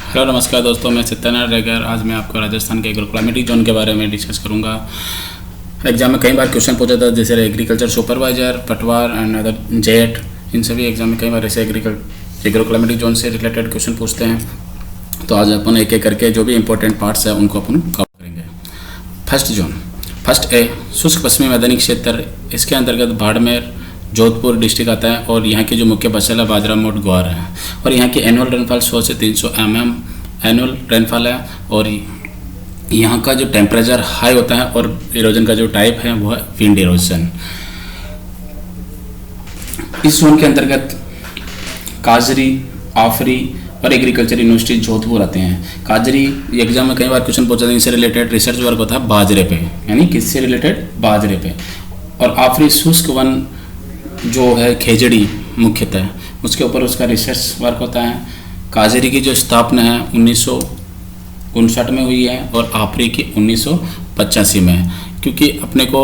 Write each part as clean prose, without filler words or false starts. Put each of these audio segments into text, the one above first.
Hello नमस्कार दोस्तों, मैं सत्यनारायण रेगर। आज मैं आपको राजस्थान के एग्रोक्लाइमेटिक जोन के बारे में डिस्कस करूंगा। एग्जाम में कई बार क्वेश्चन पूछा था, जैसे एग्रीकल्चर सुपरवाइजर, पटवार एंड अदर जेट। इन सभी एग्जाम में कई बार ऐसे एग्रोक्लाइमेटिक जोन से रिलेटेड क्वेश्चन पूछते हैं। तो आज अपन एक एक करके जो भी इंपॉर्टेंट पार्ट्स है उनको अपन कवर करेंगे। फर्स्ट जोन, फर्स्ट ए शुष्क पश्चिमी मैदानी क्षेत्र। इसके अंतर्गत बाड़मेर, जोधपुर डिस्ट्रिक्ट आता है और यहाँ की जो मुख्य फसल है बाजरा, मोट, ग्वार है। और यहाँ की एनुअल रेनफॉल 100 से 300 mm एनुअल रेनफॉल है। और यहाँ का जो टेम्परेचर हाई होता है और इरोजन का जो टाइप है वो है विंड इरोजन। इस जोन के अंतर्गत काजरी, आफरी और एग्रीकल्चर यूनिवर्सिटी जोधपुर आते हैं। काजरी एग्जाम में कई बार क्वेश्चन पूछा था, इनसे रिलेटेड रिसर्च वर्क होता है बाजरे पे, यानी किससे रिलेटेड, बाजरे पे। और आफरी शुष्क वन जो है खेजड़ी मुख्यतः, उसके ऊपर उसका रिसर्च वर्क होता है। काजरी की जो स्थापना है 1959 में हुई है और आफरी की 1985 में है। क्योंकि अपने को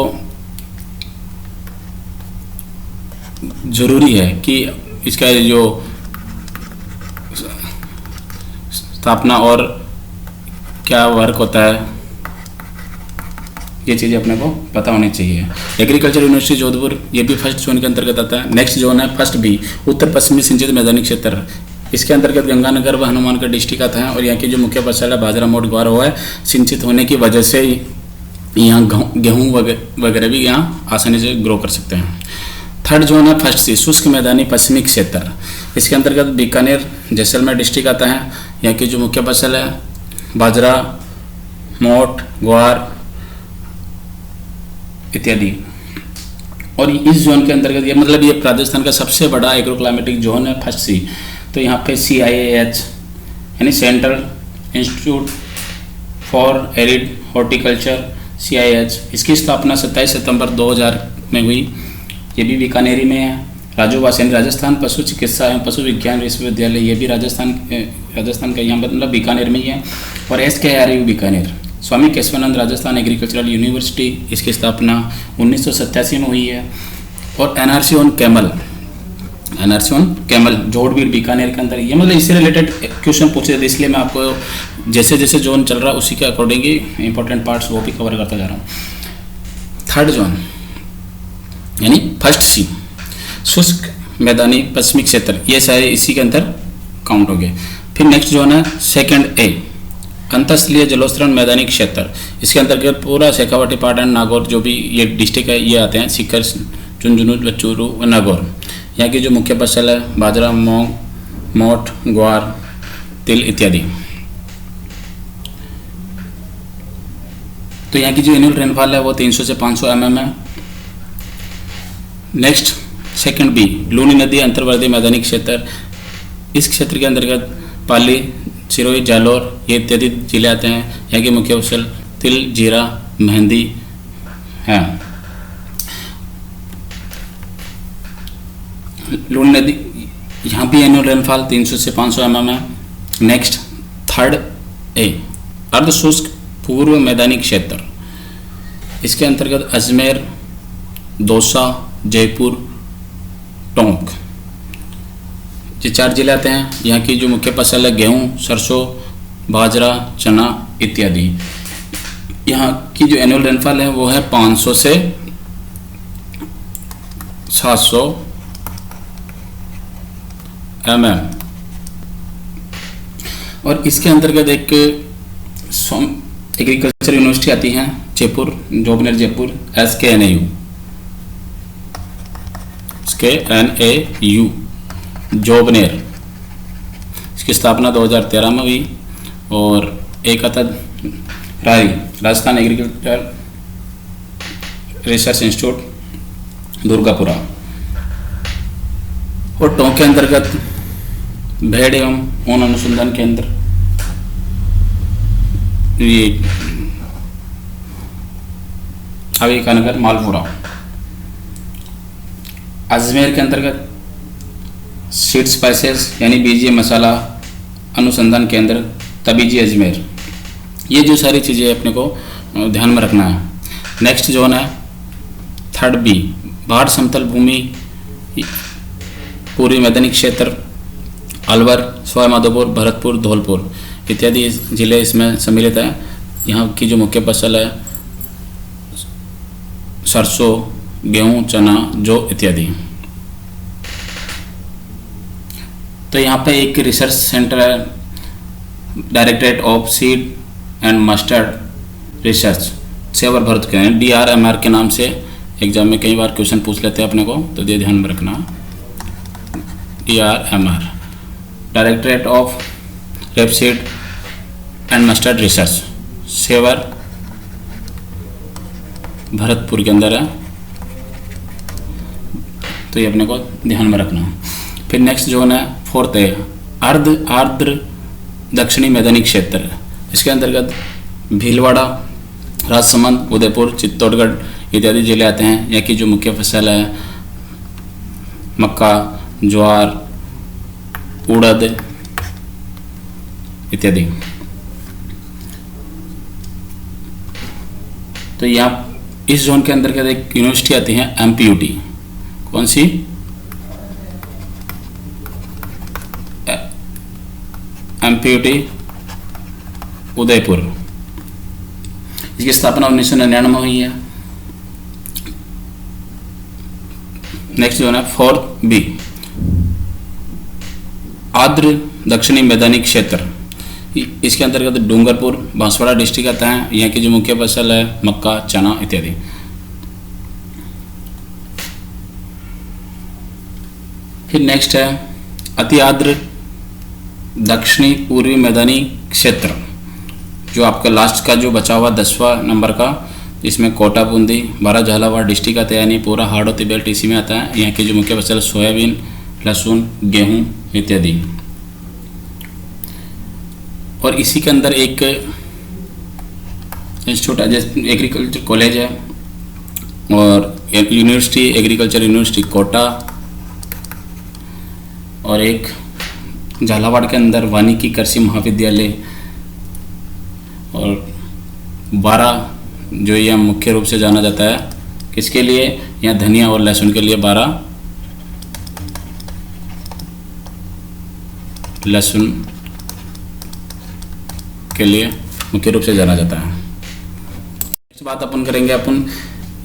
ज़रूरी है कि इसका जो स्थापना और क्या वर्क होता है, ये चीज़ें अपने को पता होनी चाहिए। एग्रीकल्चर यूनिवर्सिटी जोधपुर ये भी फर्स्ट जोन के अंतर्गत आता है। नेक्स्ट जोन है फर्स्ट बी, उत्तर पश्चिमी सिंचित मैदानी क्षेत्र। इसके अंतर्गत गंगानगर व हनुमानगढ़ डिस्ट्रिक्ट आता है और यहाँ की जो मुख्य फसल है बाजरा, मोट, ग्वार हुआ है। सिंचित होने की वजह से यहाँ गेहूँ वगैरह भी यहाँ आसानी से ग्रो कर सकते हैं। थर्ड जोन है फर्स्ट सी, शुष्क मैदानी पश्चिमी क्षेत्र। इसके अंतर्गत बीकानेर, जैसलमेर डिस्ट्रिक्ट आता है। यहाँ की जो मुख्य फसल है बाजरा, मोट, ग्वार इत्यादि। और इस जोन के अंतर्गत ये ये राजस्थान का सबसे बड़ा एग्रोक्लाइमेटिक जोन है फर्स्ट सी। तो यहाँ पे CIAH यानी central institute for arid horticulture CIAH, इसकी स्थापना 27 सितंबर 2000 में हुई। ये भी बीकानेरी में है। राजोवास राजस्थान पशु चिकित्सा एवं पशु विज्ञान विश्वविद्यालय, ये भी राजस्थान का यहाँ बीकानेर में ही है। और SKRU बीकानेर, स्वामी केशवानंद राजस्थान एग्रीकल्चरल यूनिवर्सिटी, इसकी स्थापना 1987 में हुई है। और NRC on camel Jodhpur Bikaner के अंदर, ये इससे रिलेटेड क्वेश्चन पूछे थे, इसलिए मैं आपको जैसे जैसे जोन चल रहा है उसी के अकॉर्डिंग ही इंपॉर्टेंट पार्ट्स वो भी कवर करता जा रहा हूँ। थर्ड जोन यानी फर्स्ट सी, शुष्क मैदानी पश्चिमी क्षेत्र, ये सारे इसी के अंदर काउंट हो गए। फिर नेक्स्ट जोन है सेकंड ए, अंतस्थलीय जलोस्तरण मैदानी क्षेत्र। इसके अंतर्गत पूरा शेखावाटी, पाट एंड नागौर जो भी ये डिस्ट्रिक्ट है ये आते हैं। सीकर, झुंझुनू, लचूरू व नागौर। यहाँ की जो मुख्य फसल है बाजरा, मूंग, मोट, ग्वार, तिल इत्यादि। तो यहाँ की जो एनुअल रेनफॉल है वो 300 से 500 mm है। नेक्स्ट सेकंड बी, लूनी नदी अंतर्वर्ती मैदानी क्षेत्र। इस क्षेत्र के अंतर्गत पाली, सिरोही, जालौर ये इत्यादि जिले आते हैं। यहाँ की मुख्य फसल तिल, जीरा, मेहंदी है। लूनी नदी, यहाँ भी एनुअल रेनफॉल 300 से 500 mm है। नेक्स्ट थर्ड ए, अर्ध शुष्क पूर्व मैदानी क्षेत्र। इसके अंतर्गत अजमेर, दौसा, जयपुर, टोंक, ये 4 जिले आते हैं। यहाँ की जो मुख्य फसल है गेहूँ, सरसों, बाजरा, चना इत्यादि। यहाँ की जो एनुअल रेनफॉल है वो है 500 से 700 mm। और इसके अंतर्गत एक एग्रीकल्चर यूनिवर्सिटी आती है जयपुर, जोबनेर जयपुर, SKNAU जोबनेर। इसकी स्थापना 2013 में हुई। और एक आता राई, Rajasthan agriculture research institute Durgapura. और टोंक के अंतर्गत भेड़ एवं ऊन अनुसंधान केंद्र, ये अविकानगर, मालपुरा। अजमेर के अंतर्गत सीड स्पाइसेस यानी बीजीय मसाला अनुसंधान केंद्र, तबीजी अजमेर। ये जो सारी चीज़ें अपने को ध्यान में रखना है। नेक्स्ट जोन है थर्ड बी, बाढ़ समतल भूमि पूर्वी मैदानी क्षेत्र, अलवर, सवाई माधोपुर, भरतपुर, धौलपुर। इत्यादि जिले इसमें सम्मिलित है। यहाँ की जो मुख्य फसल है सरसों, गेहूँ, चना, जौ इत्यादि। तो यहाँ पे एक रिसर्च सेंटर है, directorate of seed and mustard research, Sewar Bharat के DRMR के नाम से एग्जाम में कई बार क्वेश्चन पूछ लेते हैं अपने को, तो ये ध्यान में रखना। DRMR, directorate of rapeseed and mustard research, Sewar Bharatpur के अंदर है, तो ये अपने को ध्यान में रखना। फिर नेक्स्ट जोन है फोर्थ है अर्ध आर्द्र दक्षिणी मैदानी क्षेत्र। इसके अंतर्गत भीलवाड़ा, राजसमंद, उदयपुर, चित्तौड़गढ़ इत्यादि जिले आते हैं। यहाँ की जो मुख्य फसल है मक्का, ज्वार, उड़द इत्यादि। तो यहाँ इस जोन के अंतर्गत एक यूनिवर्सिटी आती है MPUT। कौन सी? MPUT उदयपुर। इसकी स्थापना 1999 में हुई है। नेक्स्ट जो है 4B, आर्द्र दक्षिणी मैदानी क्षेत्र। इसके अंतर्गत डूंगरपुर, बांसवाड़ा डिस्ट्रिक्ट आता है। यहाँ की जो मुख्य फसल है मक्का, चना इत्यादि। फिर नेक्स्ट है अति आर्द्र दक्षिणी पूर्वी मैदानी क्षेत्र, जो आपका लास्ट का जो बचा हुआ 10वां नंबर का, इसमें कोटा, बूंदी, बारह झालावाड़ डिस्ट्रिक्ट आता है, यानी पूरा हाड़ौती बेल्ट इसी में आता है। यहाँ की जो मुख्य फसल सोयाबीन, लहसुन, गेहूँ इत्यादि। और इसी के अंदर एक इंस्टीट्यूट है, जैसे एग्रीकल्चर कॉलेज है, और यूनिवर्सिटी, एग्रीकल्चर यूनिवर्सिटी कोटा, और एक झालावाड़ के अंदर वानिकी कृषि महाविद्यालय, और 12 जो यह मुख्य रूप से जाना जाता है किसके लिए, यहाँ धनिया और लहसुन के लिए 12 लहसुन के लिए मुख्य रूप से जाना जाता है। इस बात अपन करेंगे, अपन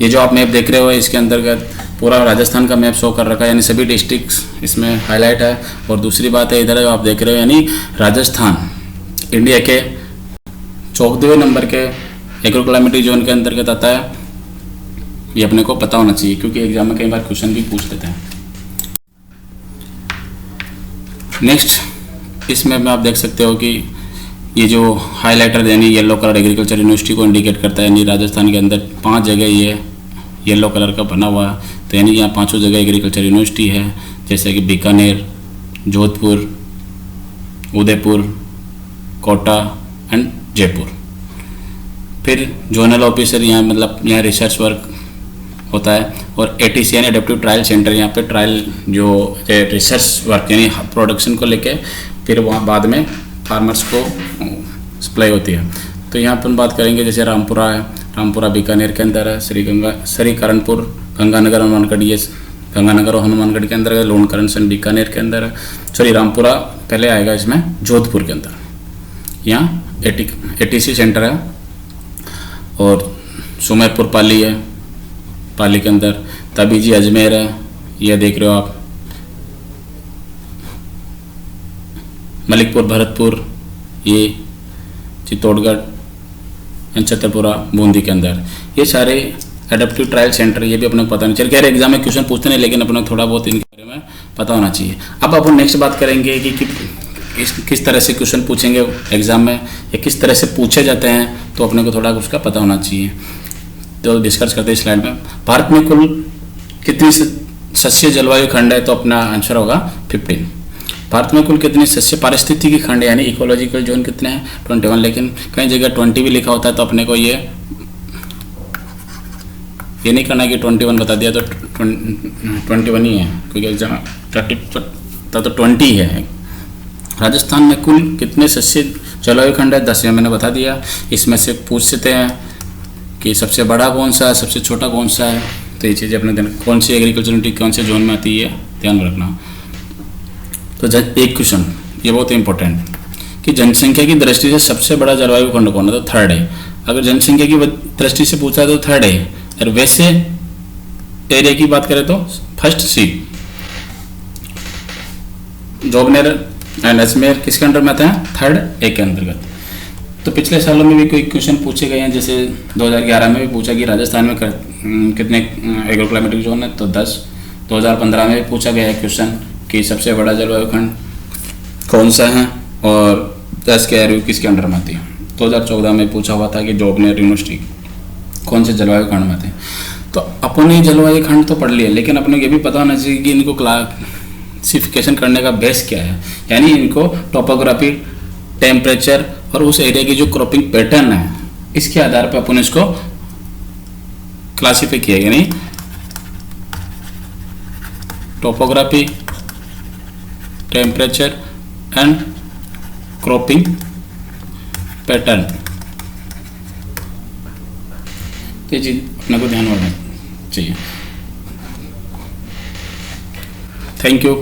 ये जो आप मैप देख रहे हो इसके अंतर्गत पूरा राजस्थान का मैप शो कर रखा है, यानी सभी डिस्ट्रिक्ट्स इसमें हाईलाइट है। और दूसरी बात है इधर आप देख रहे हो, यानी राजस्थान इंडिया के 14वें नंबर के एग्रो क्लाइमेटिक जोन के अंतर्गत आता है। ये अपने को पता होना चाहिए, क्योंकि एग्जाम में कई बार क्वेश्चन भी पूछ लेते हैं। नेक्स्ट इसमें आप देख सकते हो कि ये जो हाइलाइटर यानी येलो कलर एग्रीकल्चर यूनिवर्सिटी को इंडिकेट करता है, यानी राजस्थान के अंदर 5 जगह ये येलो कलर का बना हुआ है। तो यानी यहाँ 5 जगह एग्रीकल्चर यूनिवर्सिटी है, जैसे कि बीकानेर, जोधपुर, उदयपुर, कोटा एंड जयपुर। फिर जोनल ऑफिसर यहाँ मतलब यहाँ रिसर्च वर्क होता है, और ATC यानी एडेप्टिव ट्रायल सेंटर, यहाँ पे ट्रायल जो रिसर्च वर्क यानी प्रोडक्शन को लेके फिर वहाँ बाद में फार्मर्स को सप्लाई होती है। तो यहाँ पर बात करेंगे, जैसे रामपुरा है, रामपुरा बीकानेर के अंदर है, श्रीकरणपुर, गंगानगर, हनुमानगढ़, ये गंगानगर और हनुमानगढ़ के अंदर है, लोनकरण सन बीकानेर के अंदर है, सॉरी रामपुरा पहले आएगा इसमें, जोधपुर के अंदर। यहाँ ATC सेंटर है, और सुमेरपुर पाली है, पाली के अंदर तबीजी अजमेर है, यह देख रहे हो आप, मलिकपुर भरतपुर, ये चित्तौड़गढ़, छतरपुरा बूंदी के अंदर। ये सारे एडेप्टिव ट्रायल सेंटर, ये भी अपने को पता नहीं चल, कह रहे एग्जाम में क्वेश्चन पूछते नहीं, लेकिन अपने को थोड़ा बहुत इनके बारे में पता होना चाहिए। अब अपन नेक्स्ट बात करेंगे कि किस तरह से क्वेश्चन पूछेंगे एग्जाम में, या किस तरह से पूछे जाते हैं, तो अपने को थोड़ा उसका पता होना चाहिए। तो डिस्कस करते हैं स्लाइड में। भारत में कुल कितनी सस्य जलवायु खंड है, तो अपना आंसर होगा 15। भारत में कुल कितनी सस्य पारिस्थितिकी खंड यानी इकोलॉजिकल जोन कितने हैं, 21, लेकिन कई जगह 20 भी लिखा होता है, तो अपने को ये नहीं करना कि 21 बता दिया तो 21 ही है, क्योंकि एग्जाम 30 तो 20 है। राजस्थान में कुल कितने सस्य जलवायु खंड है, 10 मैंने बता दिया। इसमें से पूछ सकते हैं कि सबसे बड़ा कौन सा है, सबसे छोटा कौन सा है, तो ये चीज़ें अपने कौन सी एग्रीकल्चर यूनिटी कौन से जोन में आती है ध्यान रखना। तो एक क्वेश्चन ये बहुत इंपॉर्टेंट, कि जनसंख्या की दृष्टि से सबसे बड़ा जलवायु खंड कौन है, तो थर्ड है। अगर जनसंख्या की दृष्टि से पूछा है तो थर्ड है, और वैसे एरिया की बात करें तो फर्स्ट सी। जोगनेर एंड अजमेर किसके अंडर में आते हैं, थर्ड ए के अंतर्गत। तो पिछले सालों में भी कोई क्वेश्चन पूछे गए हैं, जैसे 2011 में भी पूछा कि राजस्थान में कितने एग्रो क्लाइमेटिक जोन है, तो 10। 2015 में भी पूछा गया है क्वेश्चन कि सबसे बड़ा जलवायु खंड कौन सा है और 10 के आयु किसके अंडर में आती है। 2014 में पूछा हुआ था कि जोगनेर यूनिवर्सिटी कौन से जलवायु खंड में आते हैं। तो अपने जलवायु खंड तो पढ़ लिए, लेकिन अपने ये भी पता होना चाहिए कि इनको क्लासिफिकेशन करने का बेस क्या है, यानी इनको टोपोग्राफी, टेम्परेचर और उस एरिया की जो क्रॉपिंग पैटर्न है, इसके आधार पर अपन इसको क्लासिफाई किया, यानी topography, temperature and cropping pattern, ये चीज अपने को ध्यान रखना चाहिए। Thank you.